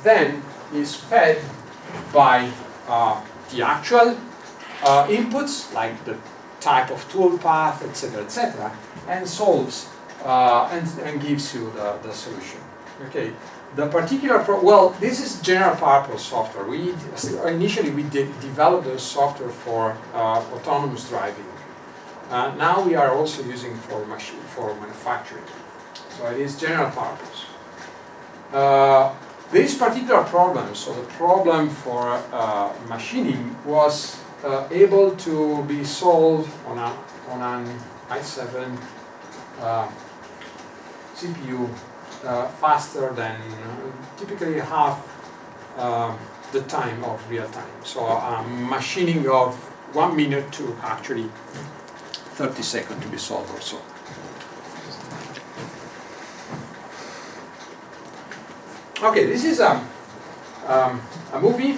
then is fed by the actual inputs, like the type of tool path, etc., and solves and gives you the solution. Okay. The particular well, this is general purpose software. Initially we developed the software for autonomous driving. Now we are also using for manufacturing. So it is general purpose. This particular problem, so the problem for machining, was able to be solved on an i7 CPU faster than typically half the time of real time. So machining of 1 minute to actually 30 seconds to be solved or so. Okay, this is a movie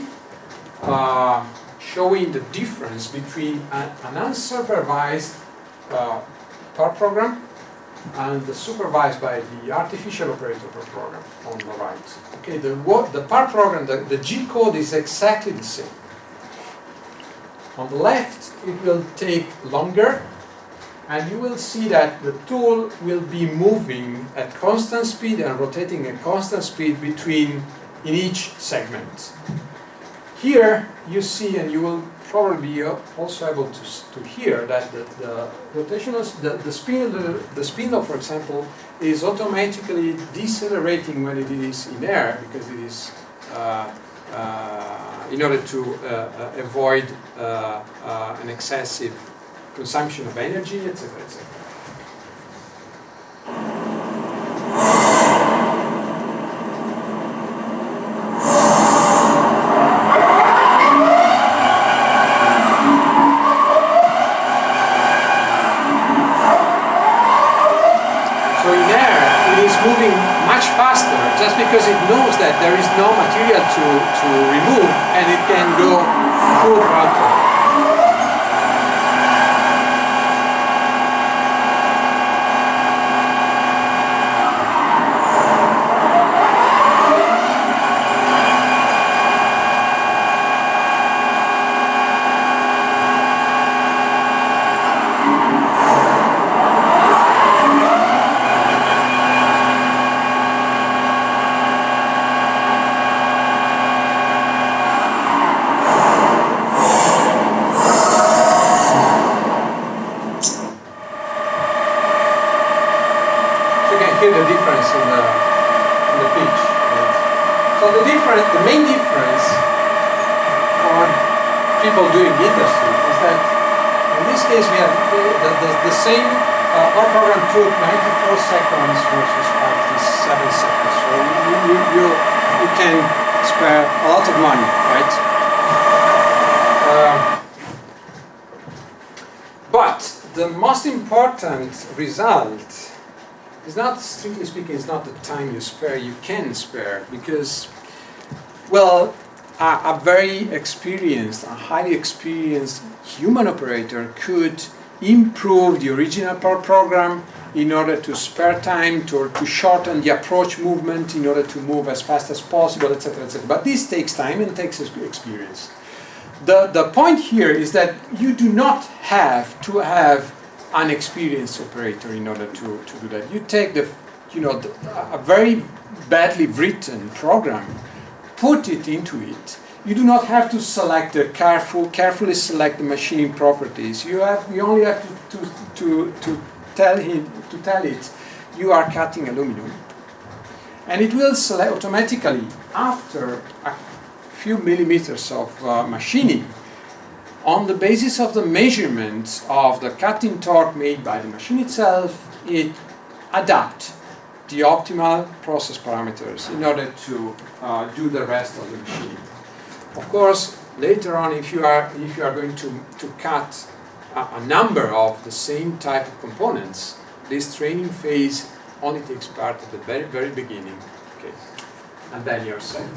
showing the difference between an unsupervised per program and the supervised by the artificial operator per program on the right. Okay, the per program, the G code is exactly the same. On the left, it will take longer, and you will see that the tool will be moving at constant speed and rotating at constant speed in each segment. Here you see, and you will probably be also able to hear that the rotational, the spindle, for example, is automatically decelerating when it is in air, because it is in order to avoid an excessive consumption of energy, etc., etc. So in air, it is moving much faster, just because it knows that there is no material to remove, and it can go full throttle. The difference in the pitch. So the main difference for people doing industry is that in this case we have the same our program took 94 seconds versus 57 seconds. So you can spare a lot of money, right? But the most important result is not, strictly speaking, it's not the time you spare, you can spare, because, well, a very experienced, a highly experienced human operator could improve the original part program in order to spare time, to shorten the approach movement in order to move as fast as possible, etc., etc. But this takes time and takes experience. The point here is that you do not have to have an experienced operator in order to do that. You take a very badly written program, put it into it. You do not have to select carefully select the machining properties. You only have to tell it you are cutting aluminum, and it will select automatically after a few millimeters of machining. On the basis of the measurements of the cutting torque made by the machine itself, it adapts the optimal process parameters in order to do the rest of the machining. Of course, later on, if you are going to cut a number of the same type of components, this training phase only takes part at the very, very beginning, okay, and then you're set.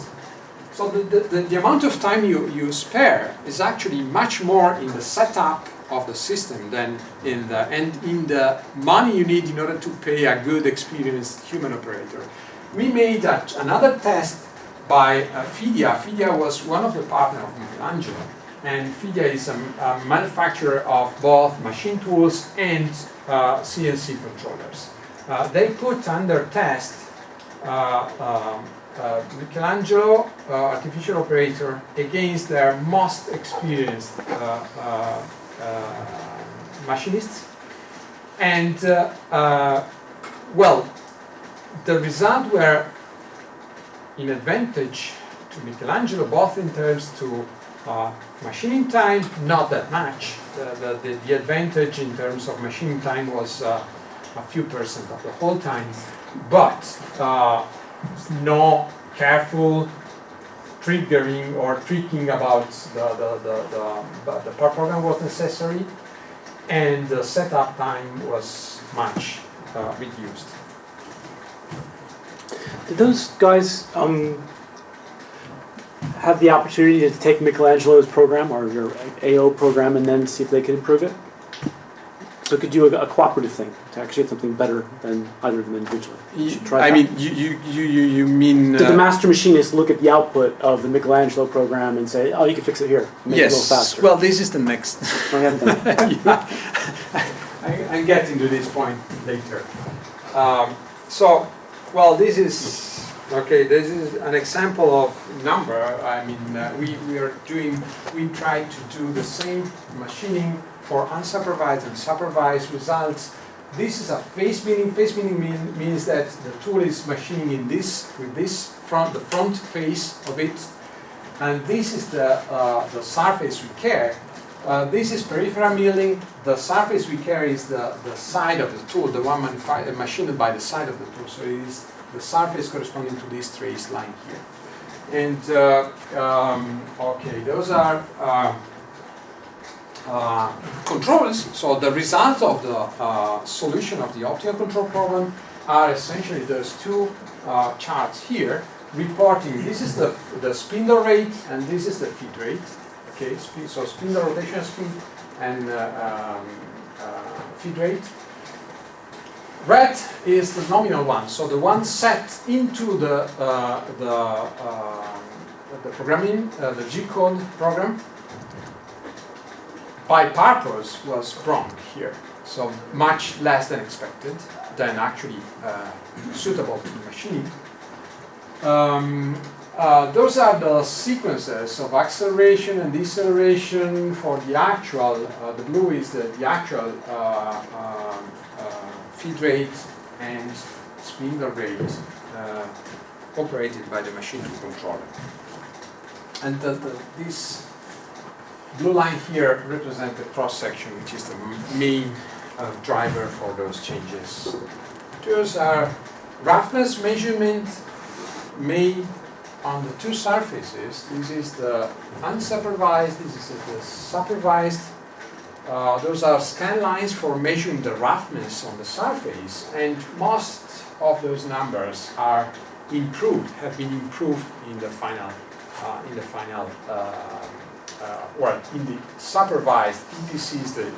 So the amount of time you spare is actually much more in the setup of the system than in the money you need in order to pay a good experienced human operator. We made another test by Fidia. Fidia was one of the partners of Michelangelo, and Fidia is a manufacturer of both machine tools and CNC controllers. They put under test Michelangelo, artificial operator, against their most experienced machinists, and well, the results were in advantage to Michelangelo, both in terms to machining time, not that much. The advantage in terms of machining time was a few percent of the whole time, but no careful triggering or tricking about the part program was necessary, and the setup time was much reduced. Did those guys have the opportunity to take Michelangelo's program or your AO program and then see if they could improve it? So could do a cooperative thing to actually get something better than either of them individually? I mean, you mean... Did the master machinist look at the output of the Michelangelo program and say, oh, you can fix it here, make it a little faster? Well, this is the next... I haven't done that. I'm getting to this point later. So, well, this is... Okay, this is an example of number. I mean, we try to do the same machining for unsupervised and supervised results. This is a face milling. Face milling means that the tool is machining in this, with this the front face of it, and this is the surface we care. This is peripheral milling. The surface we care is the side of the tool, the one machined by the side of the tool. So it is the surface corresponding to this trace line here. And okay, those are controls. So the results of the solution of the optical control problem are essentially those two charts here, reporting this is the spindle rate and this is the feed rate. Okay, so spindle rotation speed and feed rate. Red is the nominal one, so the one set into the programming, the G-code program, by purpose was wrong here. So much less than expected, than actually suitable to the machine. Those are the sequences of acceleration and deceleration for the actual, the blue is the actual feed rate and spindle rate operated by the machine to controller. And this blue line here represents the cross-section, which is the main driver for those changes. Those are roughness measurement made on the two surfaces. This is the unsupervised, this is the supervised. Those are scan lines for measuring the roughness on the surface, and most of those numbers are improved, have been improved in the final, well, in the supervised. EPC is the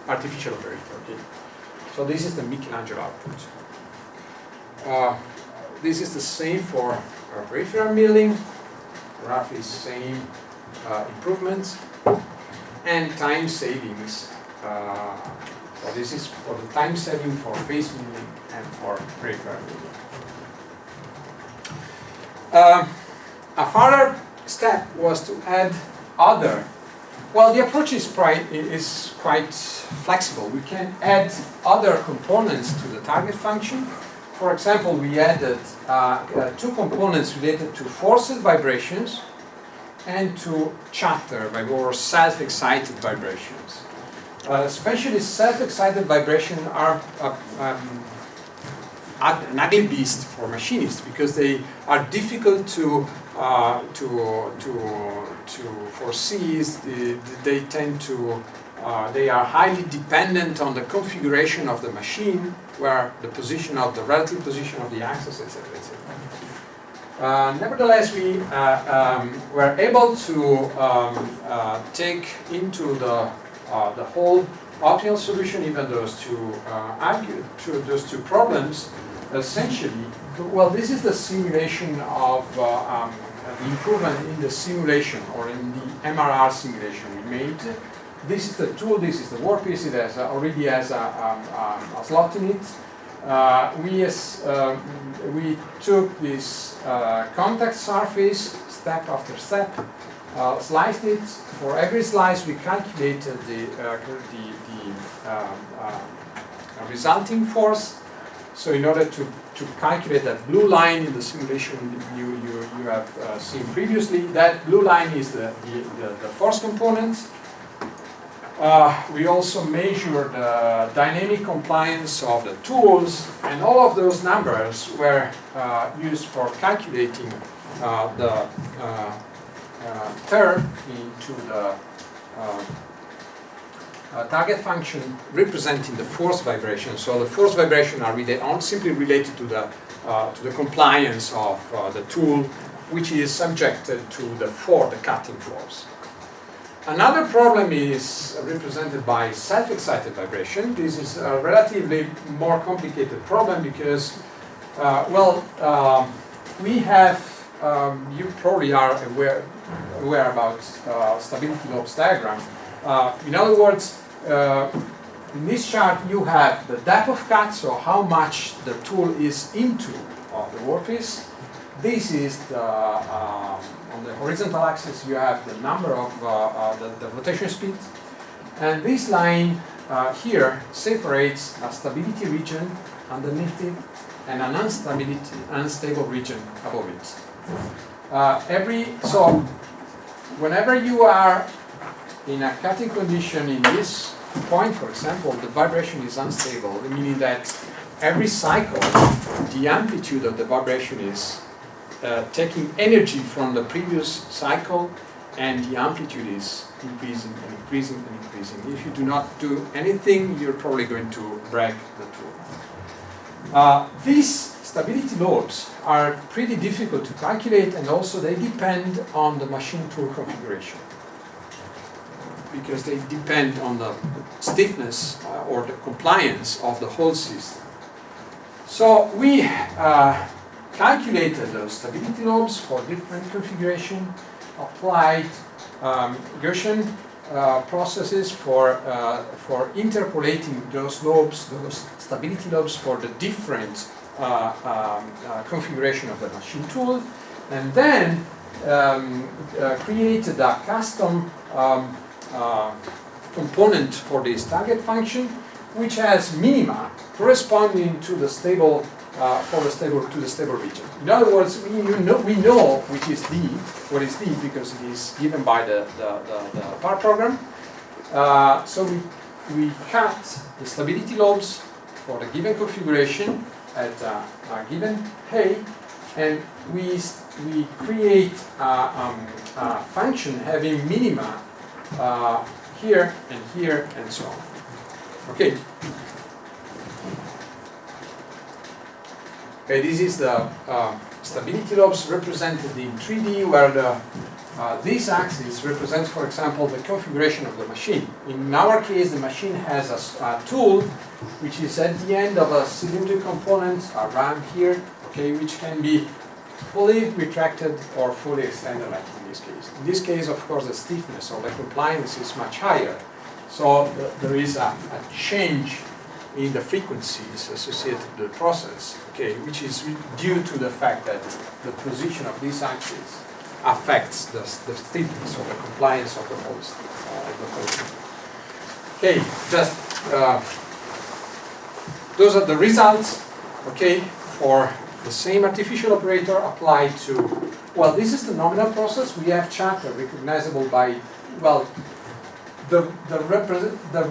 artificial operator. Okay, so this is the Michelangelo output. This is the same for peripheral milling, roughly same improvements, and time savings. So this is for the time saving for face milling and for peripheral milling. A further step was to add other. Well, the approach is quite flexible. We can add other components to the target function. For example, we added two components related to forced vibrations and to chatter or self-excited vibrations. Especially self-excited vibrations are an ugly beast for machinists because they are difficult to foresee. They tend to they are highly dependent on the configuration of the machine, where the position of the relative position of the axis, etc., etc. Nevertheless, we were able to take into the whole optimal solution even those two problems. Essentially, well, this is the simulation of the improvement in the simulation or in the MRR simulation we made. This is the tool, this is the workpiece, it has, already has a slot in it. We took this contact surface step after step, sliced it. For every slice we calculated the resulting force. So in order to calculate that blue line in the simulation you have seen previously, that blue line is the force component. We also measured the dynamic compliance of the tools, and all of those numbers were used for calculating the term into the target function representing the force vibration. So the force vibration are simply related to the compliance of the tool, which is subjected to the cutting force. Another problem is represented by self-excited vibration. This is a relatively more complicated problem because, we have, you probably are aware about stability lobes diagram. In other words, in this chart you have the depth of cut, so how much the tool is into the workpiece. This is on the horizontal axis you have the number of the rotation speed, and this line here separates a stability region underneath it and an unstable region above it. So whenever you are in a cutting condition in this point, for example, the vibration is unstable, meaning that every cycle the amplitude of the vibration is taking energy from the previous cycle, and the amplitude is increasing and increasing and increasing. If you do not do anything, you're probably going to break the tool. These stability lobes are pretty difficult to calculate, and also they depend on the machine tool configuration, because they depend on the stiffness or the compliance of the whole system. So we calculated those stability lobes for different configuration, applied Gaussian processes for interpolating those lobes, those stability lobes for the different configuration of the machine tool, and then created a custom component for this target function, which has minima corresponding to the stable region. In other words, we know which is D, what is D, because it is given by the part program. So we cut the stability lobes for the given configuration at a given height, and we create a function having minima here and so on. Okay. Okay, this is the stability lobes represented in 3D, where this axis represents, for example, the configuration of the machine. In our case, the machine has a tool which is at the end of a cylindrical component, a ram here, okay, which can be fully retracted or fully extended, like in this case. In this case, of course, the stiffness or the compliance is much higher, so there is a change in the frequencies associated with the process, okay, which is due to the fact that the position of this axis affects the stiffness or the compliance of the whole thing. Okay, just those are the results, okay, for the same artificial operator applied to, well, this is the nominal process. We have chatter recognizable by, well, the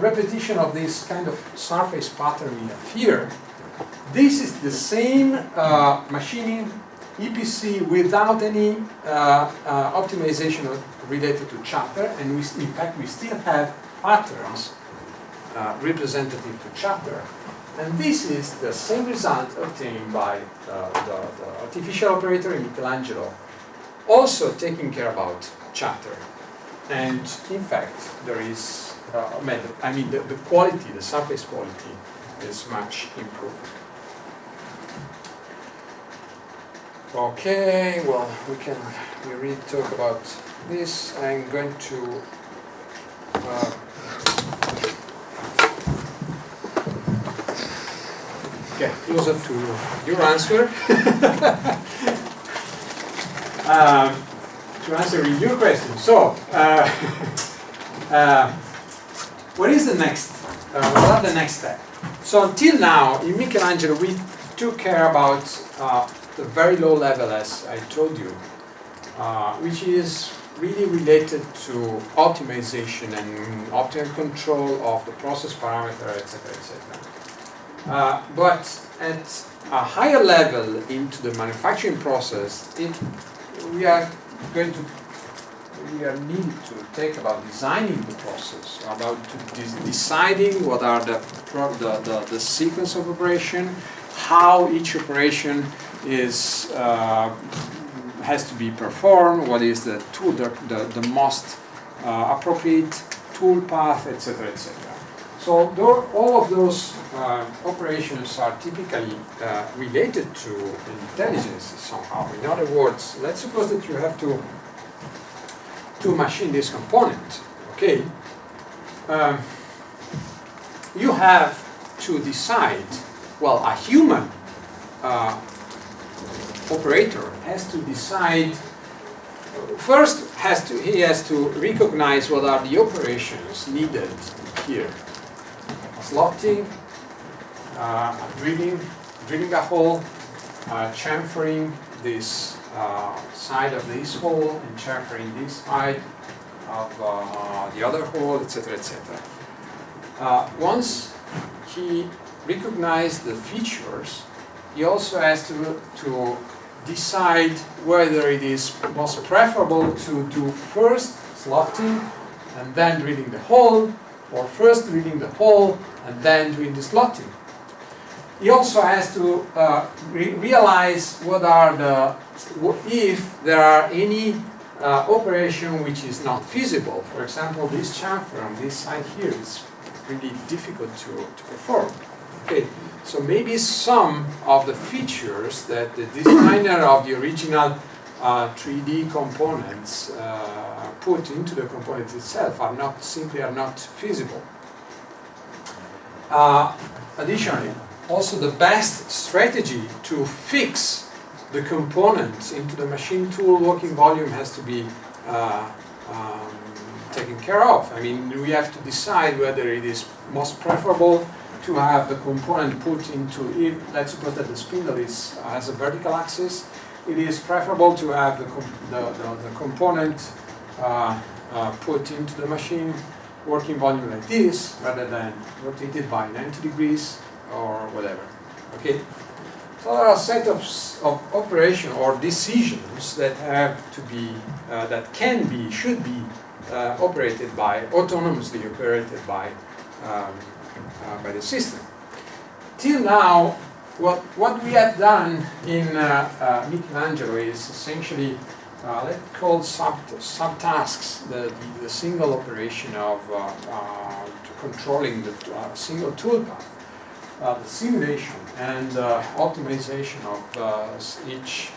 repetition of this kind of surface pattern we have here. This is the same machining EPC without any optimization related to chatter, and in fact we still have patterns representative to chatter. And this is the same result obtained by the artificial operator in Michelangelo, also taking care about chatter. And in fact, there is a method. I mean, the quality, the surface quality, is much improved. Okay, well, we really talk about this. I'm going to get closer to your answer. To answer your question. So, what is the next? What are the next steps? So until now, in Michelangelo, we took care about the very low level, as I told you, which is really related to optimization and optimal control of the process parameter, etc., etc. But at a higher level into the manufacturing process, we are needed to take about designing the process, about deciding what are the sequence of operation, how each operation is has to be performed, what is the tool, the most appropriate tool path, etc., etc. So all of those operations are typically related to intelligence somehow. In other words, let's suppose that you have to machine this component. Okay, you have to decide. Well, a human operator has to decide. First, he has to recognize what are the operations needed here. Slotting, drilling a hole, chamfering this side of this hole and chamfering this side of the other hole, etc., etc. Once he recognizes the features, he also has to decide whether it is most preferable to do first slotting and then drilling the hole, or first drilling the hole and then doing the slotting. He also has to realize if there are any operation which is not feasible. For example, this chamfer on this side here is really difficult to perform. Okay, so maybe some of the features that the designer of the original 3D components put into the component itself are not feasible. Additionally, also the best strategy to fix the components into the machine tool working volume has to be taken care of. I mean, we have to decide whether it is most preferable to have the component put into, let's suppose that the spindle has a vertical axis, it is preferable to have the component put into the machine working volume like this rather than rotated by 90 degrees or whatever. Okay? So there are a set of operation or decisions that have to be, should be autonomously operated by the system. Till now, what we have done in Michelangelo is essentially let's call subtasks the single operation of controlling the single toolpath, the simulation and optimization of each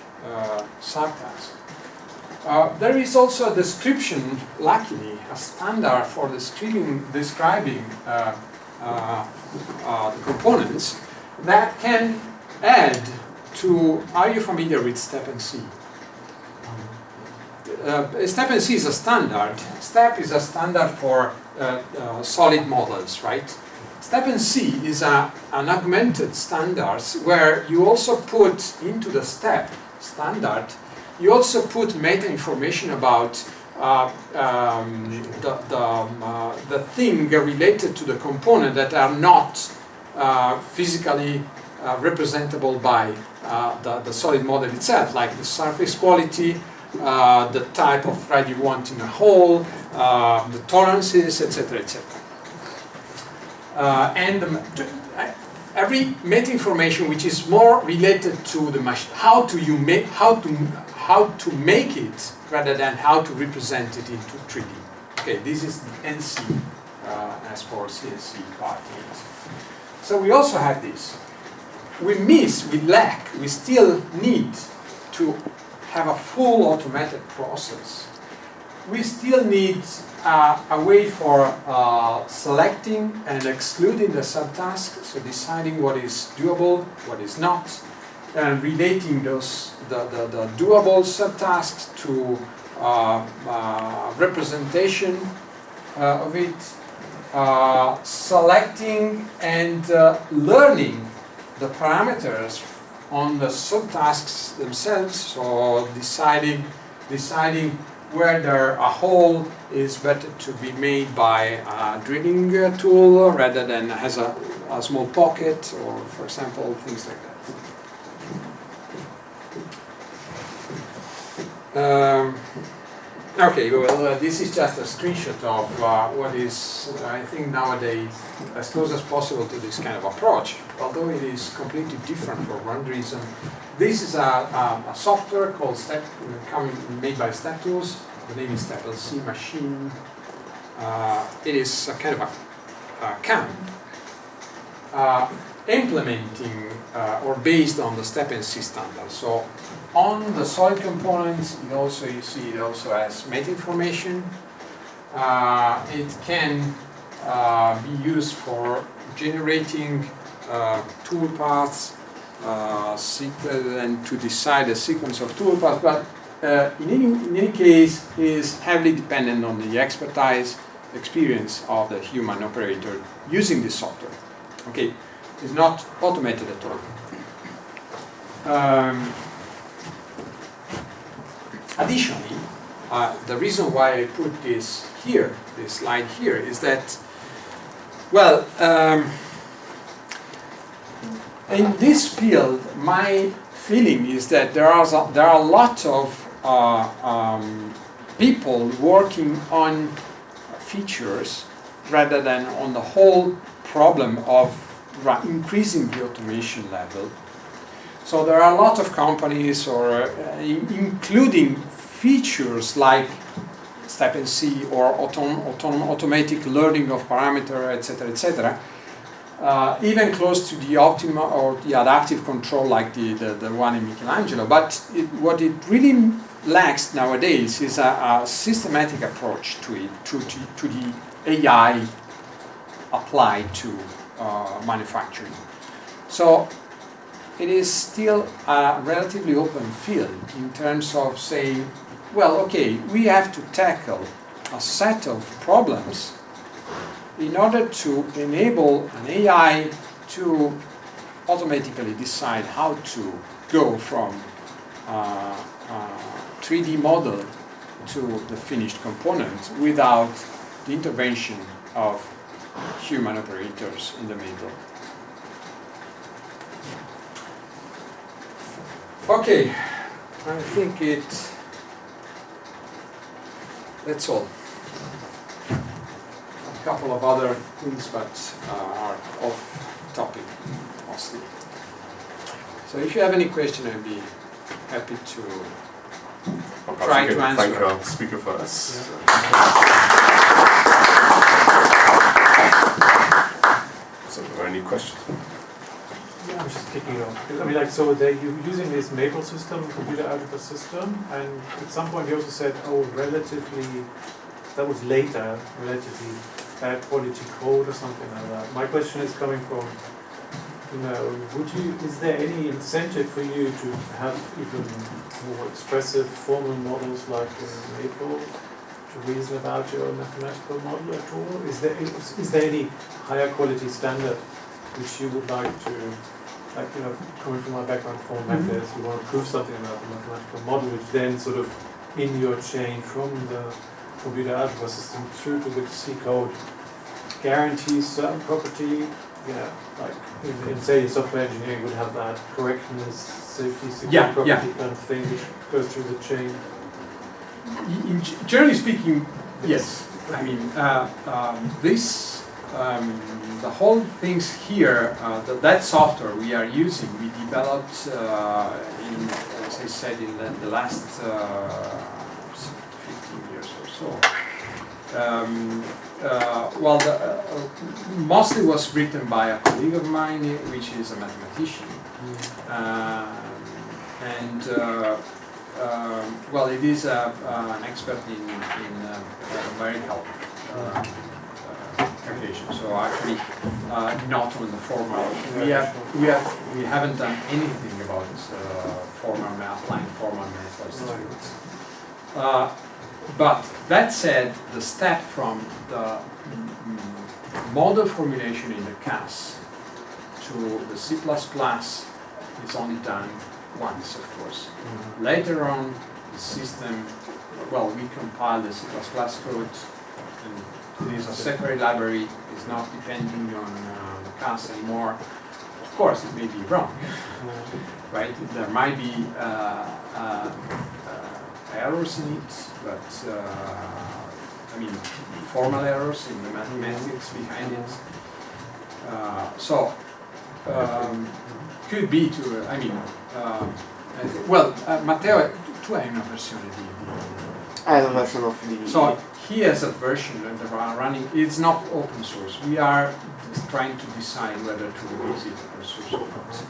subtask. There is also a description, luckily, a standard for describing the components that can add to. Are you familiar with STEP and C? STEP and C is a standard. STEP is a standard for solid models, right? STEP and C is an augmented standards where you also put into the STEP standard, you also put meta information about the thing related to the component that are not physically representable by the solid model itself, like the surface quality, the type of thread you want in a hole, the tolerances, etc., etc. Every meta information which is more related to the machine, how to make it rather than how to represent it into 3D. Okay, this is the NC as for CNC part. So we also have this. We lack, we still need to have a full automated process, we still need a way for selecting and excluding the subtasks, so deciding what is doable, what is not, and relating the doable subtasks to representation of it, selecting and learning the parameters on the subtasks themselves, so deciding whether a hole is better to be made by a drilling tool rather than has a small pocket, or for example things like that. Okay, well, this is just a screenshot of what is, I think, nowadays as close as possible to this kind of approach, although it is completely different for one reason. This is a software called made by StepTools. The name is StepLC Machine. It is a kind of a CAM implementing or based on the StepNC standard. So on the solid components, you see it also has meta information. It can be used for generating tool paths and to decide a sequence of tool paths, but in any case is heavily dependent on the experience of the human operator using this software. Okay, it's not automated at all. Additionally, the reason why I put this here, this slide here, is that, well, in this field, my feeling is that there are a lot of people working on features rather than on the whole problem of increasing the automation level. So there are a lot of companies, or including features like StepNC or automatic learning of parameter, etc., even close to the optimal or the adaptive control like the one in Michelangelo. But what it really lacks nowadays is a systematic approach to it, to the AI applied to manufacturing. So it is still a relatively open field in terms of saying, well, okay, we have to tackle a set of problems in order to enable an AI to automatically decide how to go from a 3D model to the finished component without the intervention of human operators in the middle. Okay, I think that's all. A couple of other things, but are off topic mostly. So if you have any question, I'd be happy to try to answer. Thank our speaker first. So are there any questions? Yeah, I'm just kicking off. I mean, like, so you're using this Maple system, computer algebra system, and at some point you also said, oh, relatively, that was later, relatively bad quality code or something like that. My question is coming from, is there any incentive for you to have even more expressive formal models like in Maple to reason about your mathematical model at all? Is there any higher quality standard which you would like to, like, coming from my background for methods, you want to prove something about the mathematical model, which then sort of in your chain from the computer algebra system through to the C code guarantees certain property, like in say software engineering would have that correctness, safety, security property kind of thing which goes through the chain. Generally speaking, yes. I mean, the whole things here, that software we are using, we developed as I said, in the last 15 years or so. Mostly was written by a colleague of mine, which is a mathematician. and well, it is an expert in numerical calculation. So actually, not on the formal. We haven't done anything about formal math, applying formal methods to it. But that said, the step from the model formulation in the CAS to the C++ is only done once, of course. Later on, the system, well, we compile the C++ code, and it is a separate library. It's not depending on the CAS anymore. Of course, it may be wrong, right? There might be errors in it, but I mean, formal errors in the mathematics behind it. Could be to, I mean, well, Matteo, tu hai una versione di... I have a version of the... So, he has a version that running, it's not open source. We are trying to decide whether to release it open source or not.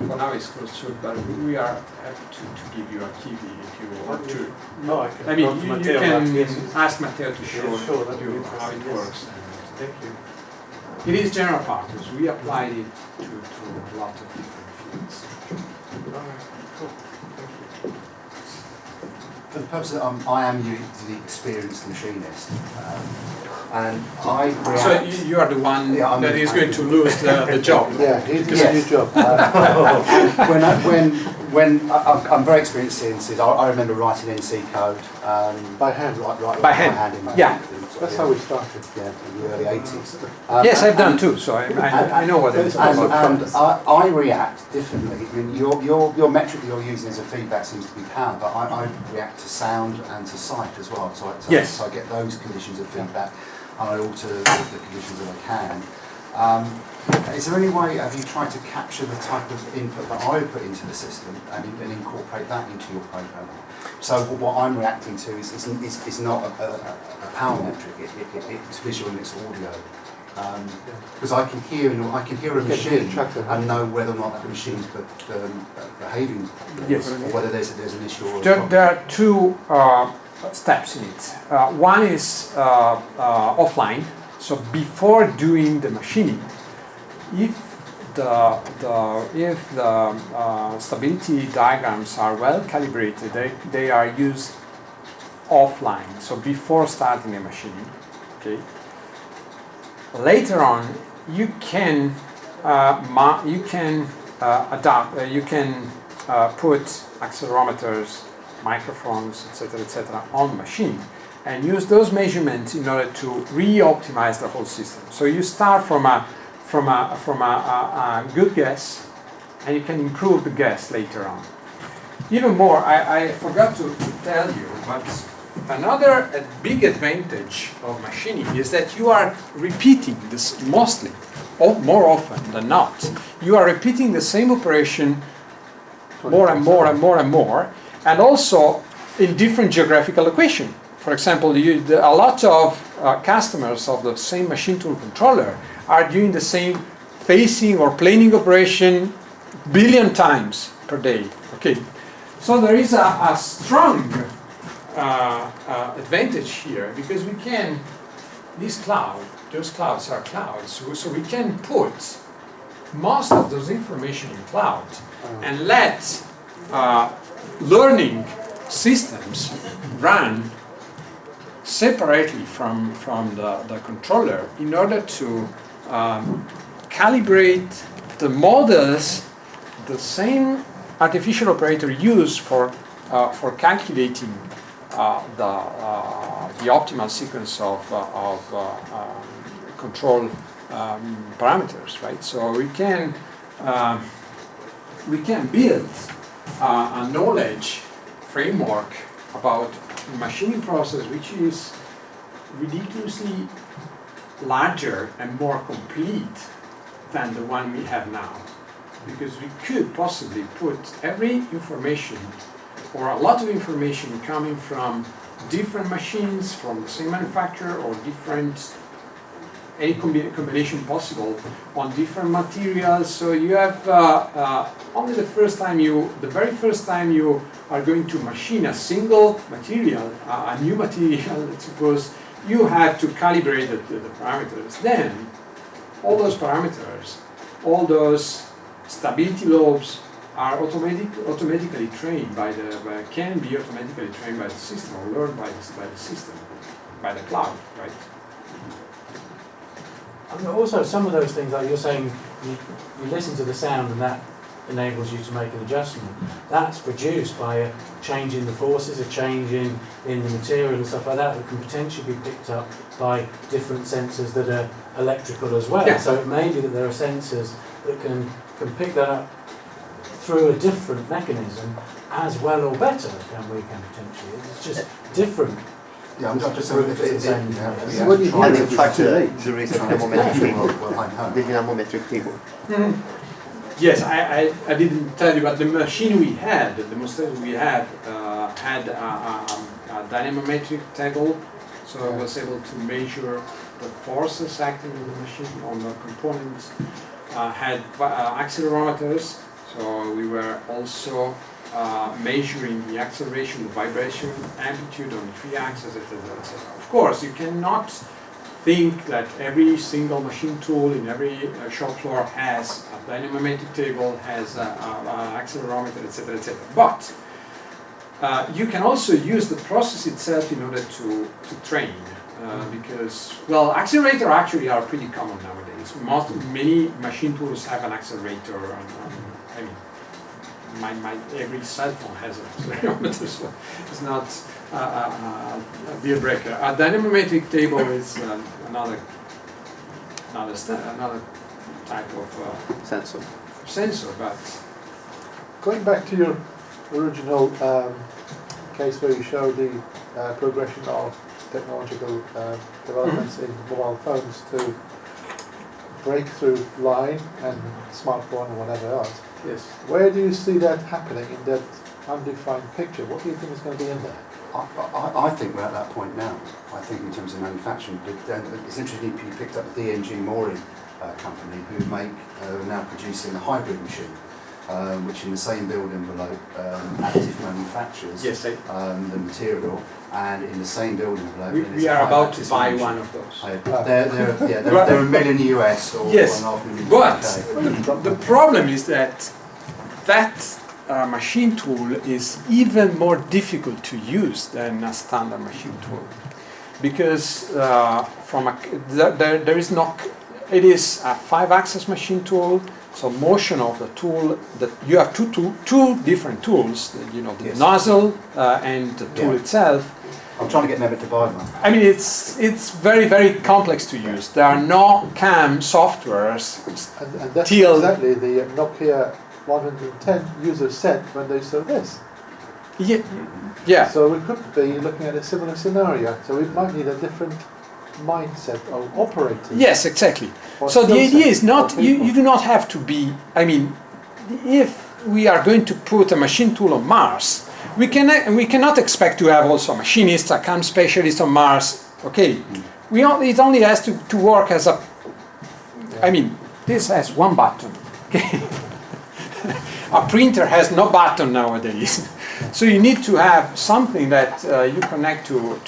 For now it's closed source, but we are happy to give you a key if you want to. No, I can. I mean, you can yes, ask Matteo to show sure, that'd be you how it interesting, yes. works. Thank you. It is general purpose. We applied it to a lot of different fields. All right, cool. Thank you. For the purpose of I am the experienced machinist, and I react. So you are the one that is going to lose the job. Yeah, It's a new job. I'm very experienced in CNCs. I remember writing NC code By hand. right By hand. in my Yeah. That's how we started. Yeah, in the early 80s. Yes, I've done too, so I know what it is And about. I react differently. I mean, your metric that you're using as a feedback seems to be pound, but I react to sound and to sight as well. So Yes. I get those conditions of feedback, and I alter the conditions that I can. Is there any way, have you tried to capture the type of input that I put into the system and incorporate that into your program? So what I'm reacting to is not a power metric, it's visual and it's audio. Because I can hear a machine and know whether or not that machine's behaving, Yes. or whether there's an issue or a There problem. are two steps in it. One is offline. So before doing the machining, if the stability diagrams are well calibrated, they are used offline. So before starting a machining, okay. Later on, you can put accelerometers, microphones, etc., on machine, and use those measurements in order to re-optimize the whole system. So you start from a good guess, and you can improve the guess later on. Even more, I forgot to tell you, but another big advantage of machining is that you are repeating this mostly, or more often than not. You are repeating the same operation more and more and more and more, and also in different geographical location. For example, a lot of customers of the same machine tool controller are doing the same facing or planing operation billion times per day. Okay, so there is a strong advantage here, because we can, those clouds are clouds, so we can put most of those information in cloud and let learning systems run separately from the controller in order to calibrate the models the same artificial operator use for calculating the optimal sequence of control parameters, right? So we can build a knowledge framework about machining process which is ridiculously larger and more complete than the one we have now, because we could possibly put every information or a lot of information coming from different machines from the same manufacturer or different any combination possible on different materials. So you have only the very first time you are going to machine a single material, a new material, let's suppose, you have to calibrate the parameters. Then all those parameters, all those stability lobes are automatically trained can be automatically trained by the system or learned by the system, by the cloud, right? And also, some of those things, like you're saying, you listen to the sound and that enables you to make an adjustment. That's produced by a change in the forces, a change in the material and stuff like that can potentially be picked up by different sensors that are electrical as well. Yeah. So it may be that there are sensors that can pick that up through a different mechanism as well or better than we can potentially. It's just different. Yeah, I'm just saying if it, What you have in fact there is a dynamometric well, table. Yes, I didn't tell you, but the machine we had, the demonstration we had a dynamometric table, so I was able to measure the forces acting on the machine, on the components. Had accelerometers, so we were also measuring the acceleration, the vibration, amplitude on the 3 axes, etc., etc. Of course, you cannot think that every single machine tool in every shop floor has a dynamometric table, has an accelerometer, etc., etc. But you can also use the process itself in order to train, because, well, accelerators actually are pretty common nowadays. Many machine tools have an accelerator. I mean, every cell phone has an accelerometer, so it's not a deal breaker. A dynamometric table is another type of sensor, but Going back to your original case where you showed the progression of technological developments in mobile phones to breakthrough line and smartphone and whatever else, yes. where do you see that happening in that undefined picture? What do you think is going to be in there? I think we're at that point now. I think in terms of manufacturing, it's interesting you picked up the DNG Mori company who are now producing a hybrid machine, which in the same build envelope active manufactures the material, and in the same build envelope. We are about to buy one of those. They're $1 million US or yes, $1.5 million but the problem is that machine tool is even more difficult to use than a standard machine tool, because there is no. It is a 5-axis machine tool. So motion of the tool, that you have two different tools. You know, the nozzle and the tool itself. I'm trying to get Mehmet to buy one. I mean, it's very, very complex to use. There are no CAM softwares. And that's exactly the Nokia 110 users said when they saw this. Yeah. So we could be looking at a similar scenario. So we might need a different mindset of operating. Yes, exactly. So the idea is not, you do not have to be, I mean, if we are going to put a machine tool on Mars, we cannot expect to have also a machinist, a CAM specialist on Mars. Okay, it only has to work as a, I mean, this has one button. Okay. A printer has no button nowadays. So you need to have something that you connect to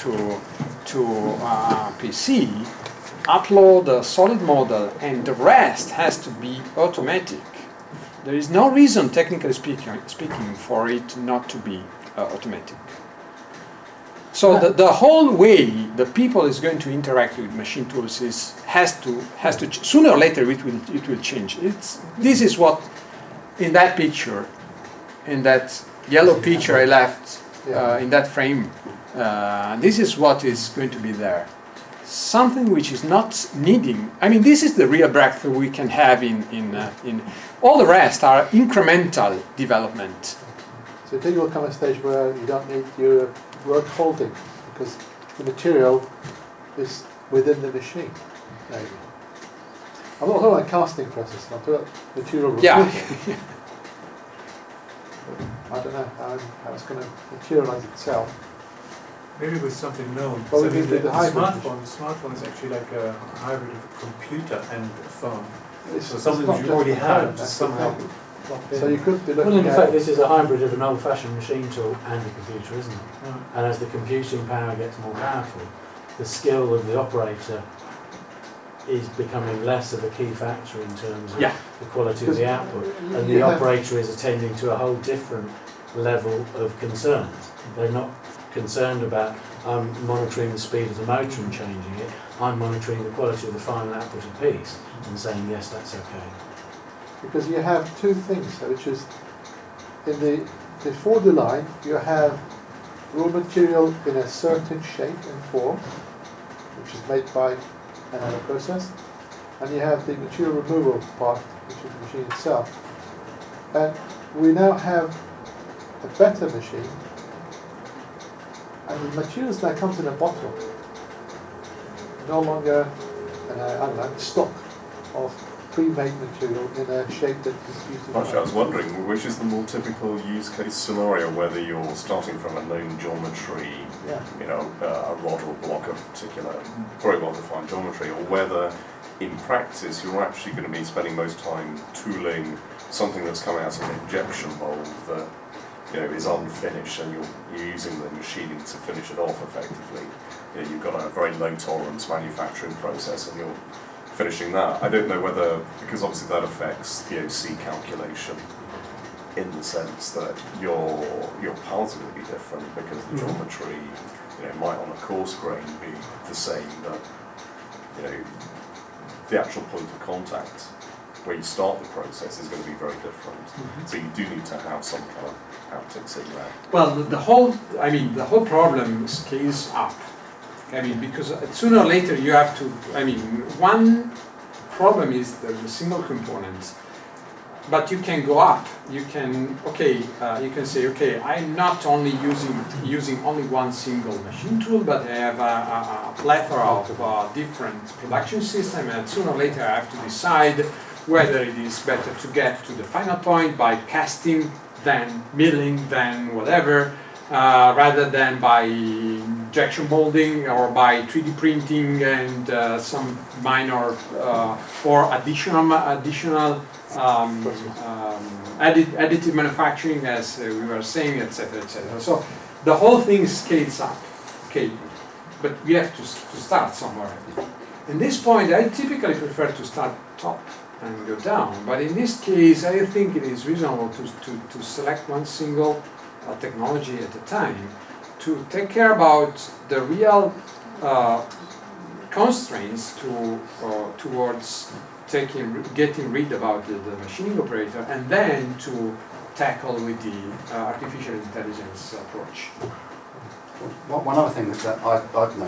PC, upload a solid model, and the rest has to be automatic. There is no reason, technically speaking, for it not to be automatic. So the whole way the people is going to interact with machine tools has to sooner or later it will change. This is what in that picture, in that yellow picture I left in that frame. This is what is going to be there. Something which is not needing. I mean, this is the real breakthrough we can have in all the rest are incremental development. So then you will come a stage where you don't need your work holding because the material is within the machine. Maybe. I'm not talking about casting process. I'm talking about material removal. Yeah. I don't know how it's going to materialize itself. Maybe with something known. Well, So we did the hybrid. smartphone is actually like a hybrid of a computer and a phone. It's So something not that you just already the have, phone, just that's the somehow thing. So you could be Well, looking in at. fact, this is a hybrid of an old-fashioned machine tool and a computer, isn't it? Right. And as the computing power gets more powerful, the skill of the operator is becoming less of a key factor in terms of Yeah. the quality of the output. And the you have- operator is attending to a whole different level of concerns. They're not concerned about, I'm monitoring the speed of the motor and changing it. I'm monitoring the quality of the final output of piece and saying, yes, that's okay. Because you have two things, which is in the before the line you have raw material in a certain shape and form, which is made by another process, and you have the material removal part, which is the machine itself. And we now have a better machine, and the materials now comes in a bottle, no longer I don't know, stock of pre-made material in a shape that is used in Actually, I was wondering, which is the more typical use case scenario, whether you're starting from a known geometry, Yeah. you know, a rod or block of particular very well-defined geometry, or whether in practice you're actually going to be spending most time tooling something that's coming out of an injection mold that, you know, is unfinished, and you're using the machining to finish it off effectively. You know, you've got a very low tolerance manufacturing process, and you're finishing that. I don't know whether, because obviously that affects the OC calculation in the sense that your paths are going to be different, because the geometry, you know, might on a coarse grain be the same, but, you know, the actual point of contact where you start the process is going to be very different. So you do need to have some kind of haptics in there. Well, the whole problem scales up. I mean, because sooner or later you have to, one problem is the single components, but you can go up. You can, you can say, okay, I'm not only using only one single machine tool, but I have a plethora of different production systems, and sooner or later I have to decide whether it is better to get to the final point by casting, then milling, then whatever, rather than by injection molding or by 3D printing and some minor or additional additive manufacturing, as we were saying, etc., etc. So the whole thing scales up, okay, but we have to start somewhere. In this point, I typically prefer to start top and go down, but in this case, I think it is reasonable to select one single technology at a time, to take care about the real constraints towards getting rid about the machining operator, and then to tackle with the artificial intelligence approach. One other thing that I've noticed